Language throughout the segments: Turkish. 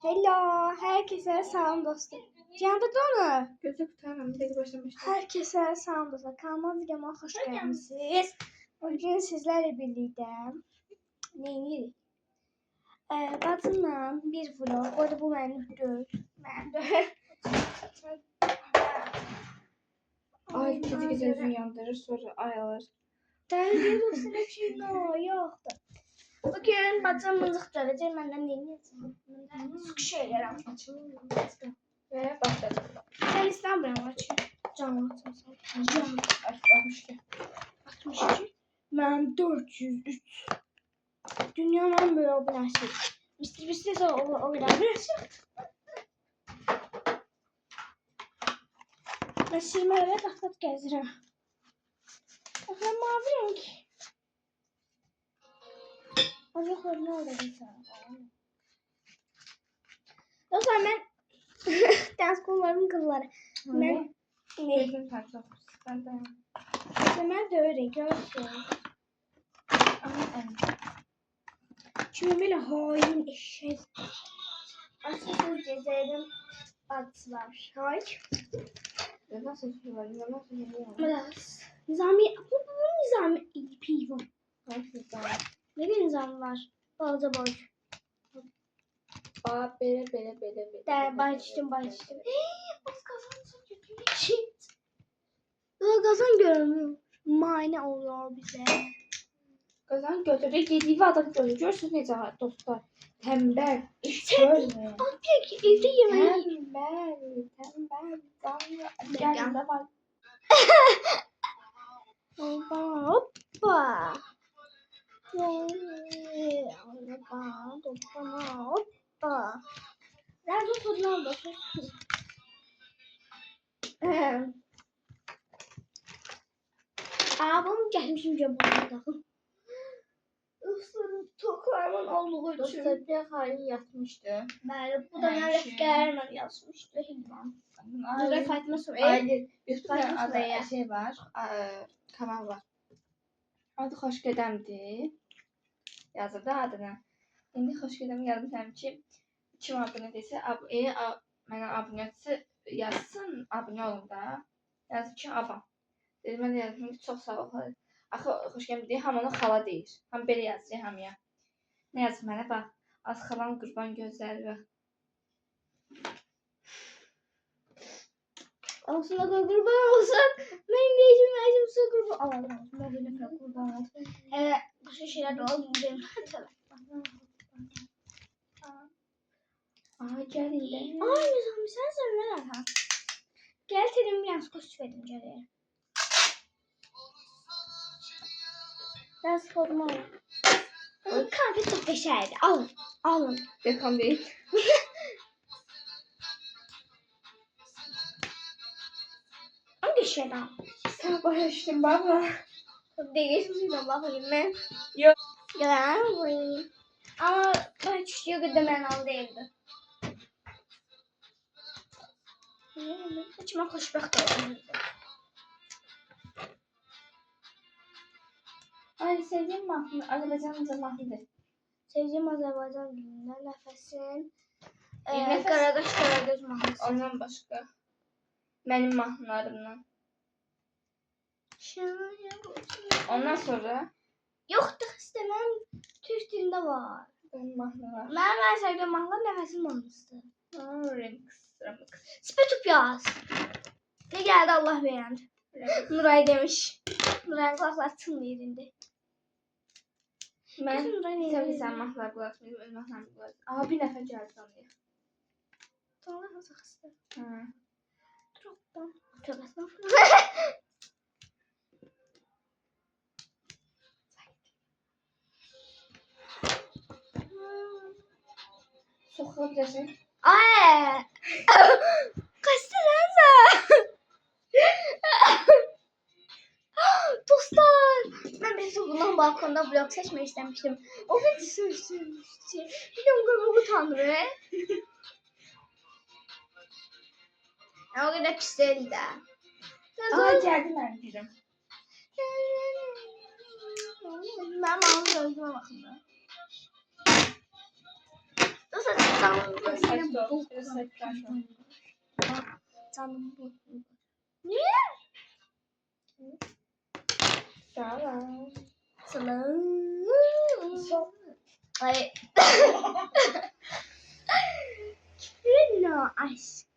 Hello, herkese selam dostum. Cihanda Donu. Gözü kurtaramam. Dedi başlamıştı. Herkese selam dostum. Kanalıma videoma hoş geldiniz. Bugün sizlerle birlikte neydi? Bacımla bir vlog. Bu arada bu benim değil. Ay gece gözünü yandırır sonra ay alır. Deli dostum bir şey yoktu. Bugün bacım mızık dövecek. Benden neyini sık şeyler açalım. Ve başladı. Sen İstanbul'a aç. Canlı açmasın. Canlı. 62. 62. Ben 403. Dünyanın en büyük abonesi. Mr. Beast'e o abonesi. Ben silmelerle taklat gezdirəm. Bakın mavi renk. Acaba ne oldu mesela? Dostlar ben ders konularımın kızları. Ben ne? Gözüm takacak. Ben de. Ben de öyle görsün. Ama Çünkü böyle hain eşek. Aslında Cezayir'in adı var. Hay. nasıl var? Nasıl geliyor? Biraz. Nizami. Bu Nizami ipi var. Nasıl var? Ne bir nizam var? Balca boy. Bele. Der başladım. Az kazan satıyor. Shit. Daha kazan görmüyor. Mane oluyor bize. Kazan götürü yediği adam görüyorsunuz ne zaman dostlar. Tembel. İş görmüyor. Peki evde yemeği. Tembel. Yanında var. Hoppa. Hoppa. Nerede oturdun da? Bunu gelmişim cebime takım. Dostlarım toklarımın olduğu için. Dostlar bir hain yatmıştı. Bəli, bu da mən rəfqərlə yazmışdı. Nurə Fatma Süreyya. Aile. Bir Fatma adı Süreyya. şey var. Kanal var. Adı Xoşgədəmdir. Yazırdı adını. İndi Xoşgədəm yazmışam ki, kim abunə desə, mənə abunəçisi yazsın, abunə olun da. Yazıb ki, abam. Dedim, mən də yazdım ki, çox sağ ol. Axı Xoşgədəm deyir, ham ona xala deyir. Ham belə yazır hamıya. Nə yazıb mənə, bax. Az xalan qurban gözləri. Aslında qurban olsun. Mən deyəcəm, su qurban. Allah, mən belə qurban olsun. Başqa şeylər də oldu. Aha, gəl indi. Ay, Nizami, sən nələr? Gəl dedim, biraz qoşu verim gəlir. Biraz forma ol. Kanka çox qəşəngdir. Alın. Reklam deyil. Ama qəşəngdir. Sən başlaşdın, baba. Değişmişim bakayım ben. Yok. Yalan koyayım. Ama ben çıkıyor ki de ben al değildi. Açma hoşbəxt oldum. Ay, sevdiğim mahnı, Azərbaycanca mahnıdır. Sevdiğim Azerbaycan dilinden Nefesin. Nefes. Qaradaş Qaragöz mahnısı. Ondan başqa. Mənim mahnılarımdan. Ondan sonra Yoxdur istemem. Türk dilində var. benim mahnılar. Mən sevdiğim mahnılar Nefesin mahnısıdır. Remix. Spetup yaz. Ne geldi Allah beğendi. Nuray demiş. Nuray kulaklar tın yerinde. Mən Nuray tabii ki sən mahnılar qulaqsın, öz mahnılarımı qulaqsın. Aha, bir nəfər gəldi sanıyor. Tamam nasıl hasta? Hı. Troptan. Troptan. Soxulabilirsin. Ay! Kaçtınız? Dostlar, ben bir bundan balkonda vlog seçmek istemiştim. O beni sürüştürmüştü. Biliyorum ki utandı. O kadar pis değildi. Aa, gəldi mənim girim. Ben mavi gözüme bakın da. Dostlar, Canım bu. Salam. Salam. Ay. Küfürün aşk.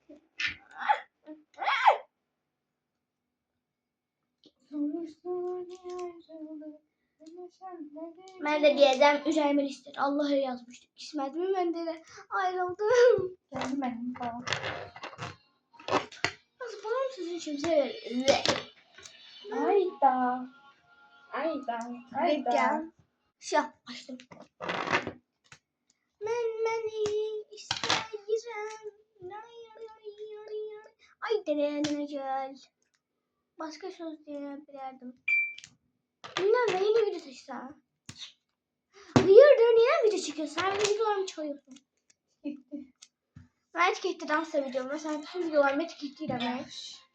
Ben de diyeceğim üzerime lister. Allah'a yazmıştık. Kismetimi ben de ayrıldım. Geldi benim falan. Nasıl falan sizin için severim. Ayda. Ayda. Ayda. Şey açtım. Beni istəyirəm. Ay dərəyə gel. Başka söz diyebilirdim. Bilmem ne yeni video seçsem. Hayırdır niye video çekiyorsun? Sen benim videolarımı çalıyorsun. Ben etiketli dans videomu. Mesela bütün videolarımı etiketliyle ben.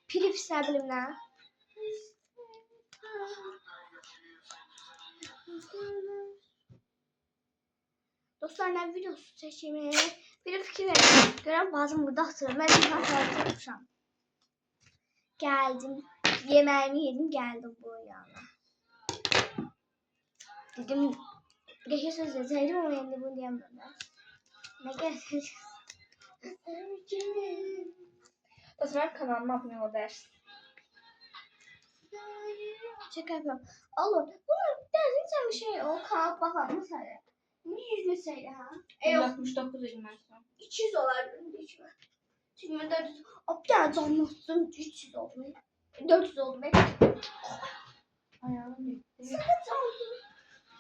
Pilif bilimler. Dostlar ne videosu seçeyim? Bir fikir verin. Gören bazen burada hatırlıyorum. Ben bir hafta yapacağım. Geldim. Yemeğimi yedim geldim buraya. Dedim geçen söz yazaydım ama şimdi bunu diyemem ben. Ne gerçekten? O zaman kanalıma abone ol dersin. Şaka yapıyorum. Olur. Bunu dersin sen bir şey o kanal bakalım mesela. 100 mesela ha. 69 ben sonra. 200 dolar benim hiç mi? Çünkü ben 400. Bir tane canlısın 300 oldu. 400 oldu be. Ayağım gitti. Sıkıntı oldu.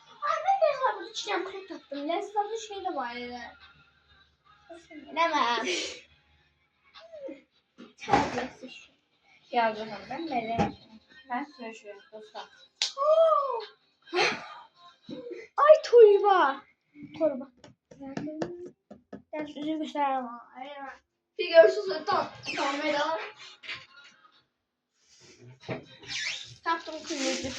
Ay ben hesabı içine krep taktım. Lezzatlı şey de var ya. Bilemem. Terbiyesiz. Yazdım ben melek. Ben sürüşüyorum dostlar. Ay torba. Torba. Ders yüzü gösteremem. Figürsüz tam veda. Taktım kıymetli.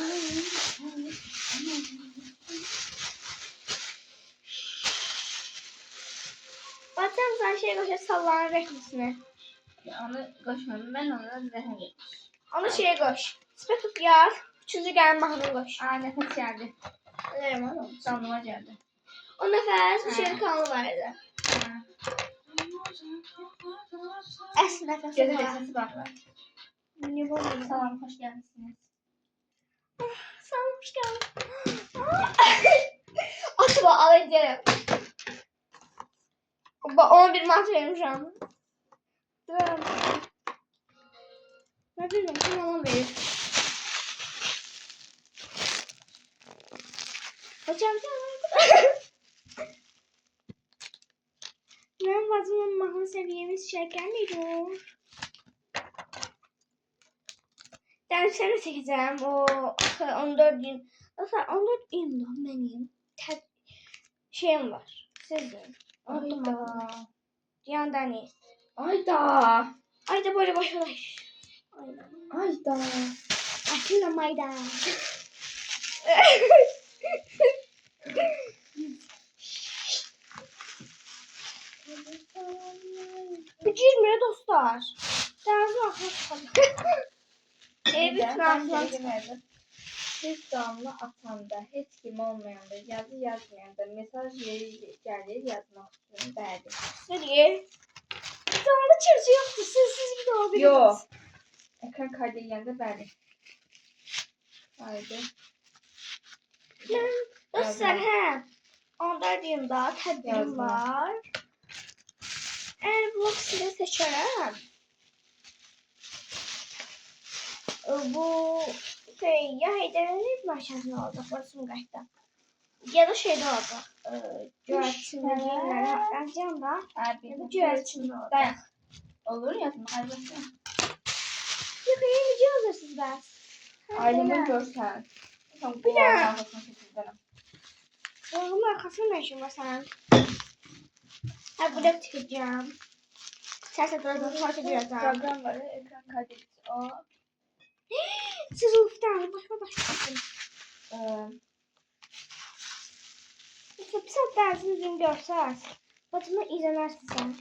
Baksana sen şey koşa sallanan reklamsine. Onu koşmadım ben ona zehir. Onu şeye koş. Spetup yaz. Üçüncü gelme hanım koş. Aa nefes geldi. Öyle mi? Sandıma geldi. O nefes bir şey kanlı vardı. Es nefes. Gözü sesi baklar. Ne bu? Salam hoş geldiniz. Sanmış geldin. Atma alacağım. 11 Mart veriyorum şu an. Ne bileyim kim ona verir. Hocam ben bazımın mahal seviyemiz şeker miydi? Derslerine çekeceğim o 14 gün. Aslında 14 gün da benim şeyim var. Sizin. Ayda. Yandan iyi. Ayda. Ayda böyle başlamış. Ayda. Ayda. Atilla mayda. Bücürmüyor dostlar. Dersi aklıma evet Ben hiç damla atanda, hiç kim olmayanda, yazı yazmayanda, mesaj yeri gelir yazmak istiyorum derdim. Nereye? Damla çırpı yoktu. Siz bir de olabilirsiniz. Yok. Ekran kaydı yanında verdim. Haydi. Dostlar he. 14 yılda tedbirim var. Eğer blok size seçerim. Bu şey ya Heyder'in merkezinde olacak. Burası Mugayt'ta. Ya da şeyde olacak. Cüretçinde giyimler yazacağım da. Ya da cüretçinde olacak. Olur yazma. Hadi bakalım. Yok iyi video alırsınız ben. Ailemi görsen. Bir de. Kesinlikle. Bunun arkasında ne işin var sen? Ha burada çıkacağım. Serse durduğunu fark edeceğim. Program var. Ekran kaydı. O. Siz uftan başka. Mesela bir saat dersiniz 24 saat. Batımı izlemezsin sen.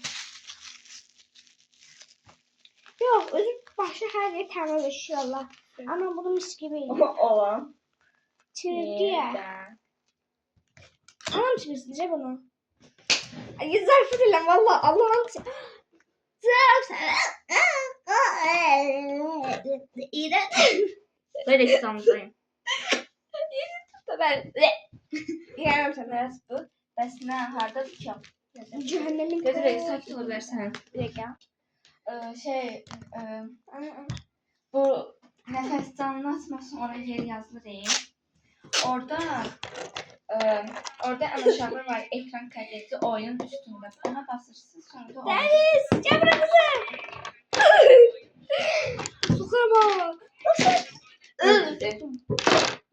Yok, özür başta her yer temizleşiyor Allah. Ama bunu mis gibi Olan. çirdi ya. Neden? Anam çirdi bunu. Ay zarf edelim valla Allah'ım. Zarf. İğrenç. Böyle İstanbul'dayım. Ben İğrenç sen bu. Bəs nə harda ki? cehennemin Gözü sakit ol versən. Bir dakika. Bu nəfəs canlatma sonra yer yazılı değil. Orada ən aşağıda var ekran kaydedici oyun üstünde. Ona basırsınız sonra da oyun. Deniz, gel buraya kızım. Sokama. Öldü.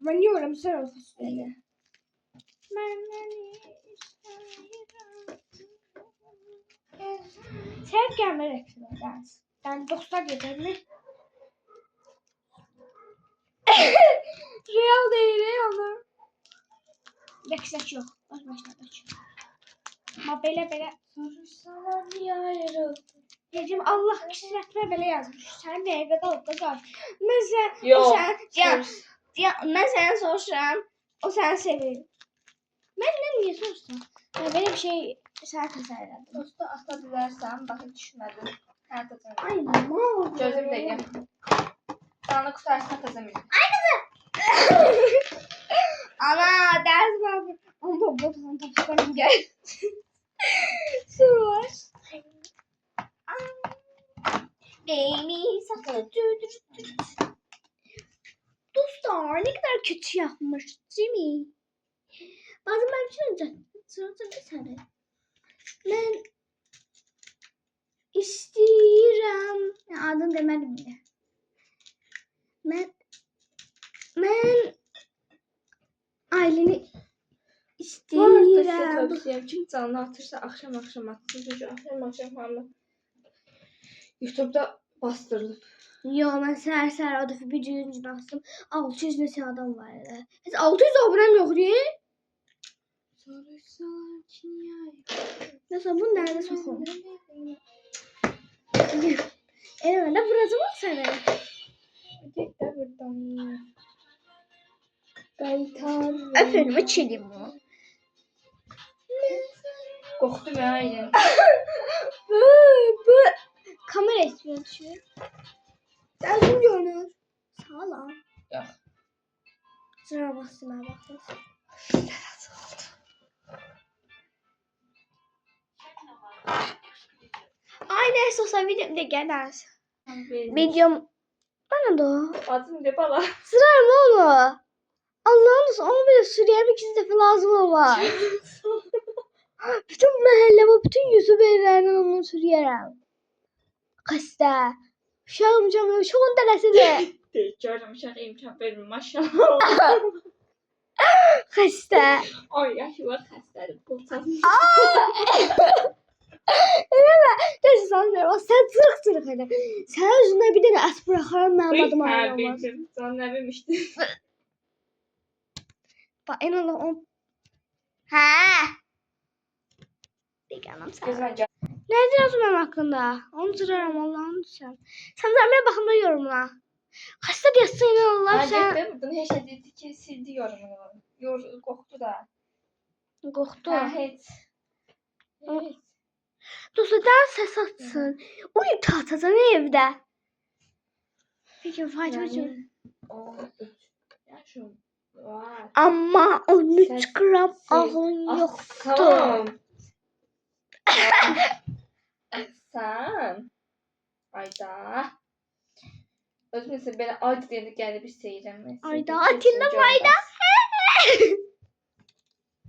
Ben yiyorum sen olsun. Sen gelme ders. Yani dostlar yeter mi? Real değil ama. Reksaç yok. Başına aç. Ama böyle. Soruşsalar niye ayrıldı? Dedim Allah kişiletme belə yazmış. Sən nə evdə qalıb da qal. Mesela Yox. o sən mən səni soruşuram. O səni sevir. Məndən niyə soruşsan? Mən belə bir şey sənə təsəvvür edirəm. Dostu ata bilərsən, baxı düşmədim. Həyata canım. Ay mal. Gözüm deyim. Sana qutarsın təzəmir. Ana ders var. Onu bu tanışlarım gel. Sor. Beni sakın. Dostlar ne kadar kötü yapmış değil mi? Bazen ben bir şey olacak. Sırada bir saniye. Ben istiyorum. Adını demedim bile. Ben aileni istiyorum. Tövsiyəm kim canlı atırsa axşam atsın. Çünki axşam hamı YouTube'da bastırılıb. Yo ben ser o defa bir yüzünü astım. 600 nesi adam var ya. 600 abonem yok diye. Soruşsalar ki niye Mesela bu nerede sokun? Evet ne burası mı sana? Tek de buradan. Qaytar. Öpünümü çelim o. Qorxdu mən. Bu kamera istiyor düşüyor. Sen zoom görünür. Sağ ol. Yok. Sıra bastım ben baktım. Ay neyse olsa videom da gelir. Videom bana da. Bacım de bala. Sırarım oğlum. Allah'ın olsun ama bir de Suriye'm 2 defa lazım var. Bütün mahalleme, bütün YouTuber'lerden onu Suriye'm. Kasta. Uşağım canım çok deresi Görürüm uşaq imkan vermir maşallah. Kasta. Ay yaşı var xəstədir. Qulçasın. Neyse sanmıyorum. Sen tırık hadi. Sen yüzünden bir tane at bırakarım ben adım ayrılmaz. Bildim. Sen ne bilmiştin? Bak en Allah on. Ha. Peki anam sen. Gözümə gəl. Nerede yazmam hakkında? Onu sırarım Allah'ını düşen. Sen de bir bakımda yorumla. Kaçta yazsın yine Allah sen. Hə, buradan heç nə dedi ki, sildi yorumunu. Qorxdu da. Korktu. Hə, heç. Heç. Dostlar ses atsın. Uyuyup tahtadan evde. Peki Fatih'cim. 13 yaşım var. Ama 13 Ses- gram ses- ahın yok. Tamam. Sen. Ayda. Özümüzü belə ayda deyəndə gəlib bir seyirəm. Ayda, Atilla Ayda.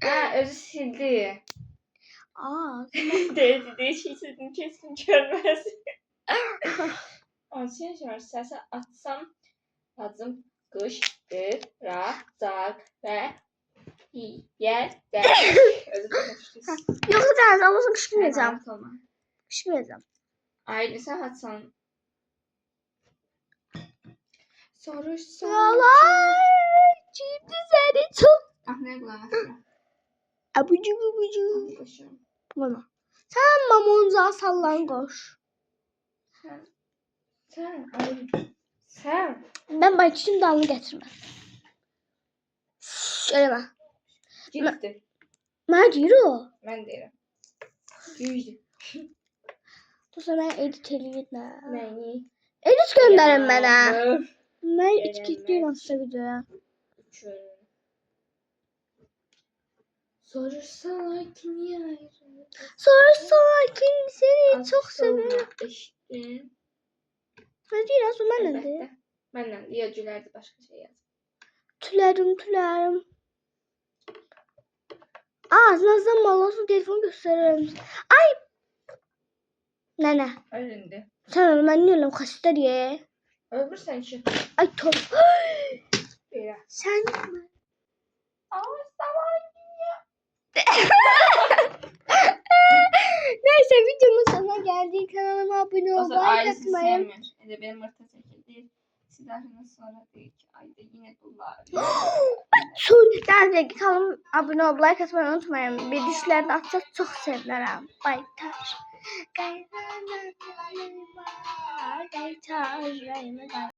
Hə, özü sildi. Aa. Dedi, şey sildim, kesin görməz. 12 yaş var, səsə atsam lazım qışqıracaq və yiyəcək. Özü konuşdunuz. Yoksa ders ama kışkırmayacağım. Tamam. Kışkırmayacağım. Ayrı sen atsan. Soruşsan. Yalan. Şimdi seni çok. Ah ne kulağına. Abucu bubucu. Başım. Bana. Sen mamonca sallan koş. Sen. Ben bakışım dalını getirmem. Öyle mi? Ciddi. Ben deyir o. Ben deyirəm. Yüzdü. Dostlar ben edit eləyirəm. Məni. Edit göndərin mənə. Yaramır. Mən etiketliyim aslında videoya. Sorursalar kim yer? Sorursalar kim seni çok sever. Eşittin. Ne deyir aslında mən nədir? Əlbəttə. Mənlə ya gülərdi başqa şey yaz. Tülərim. Ağzınızdan mallasın telefonu gösteririm. Ay. Nene. Ölündü. Sen onu ben niye lan kaçta diye. Öldürsən ki. Ay top. Belə. Sen neyse videomun sonuna geldik. Kanalıma abone O olmayı, zaman ailesi unutmayın. sevmiyor. Elə benim orta çəkildi. Sizlerden sonra deyik ki ayda yine dolar. Derse kanalıma abone olmayı, like atmayı unutmayın. Bir dişlerini atacağız. Çok sevinirim. Bay taş. Gaytar.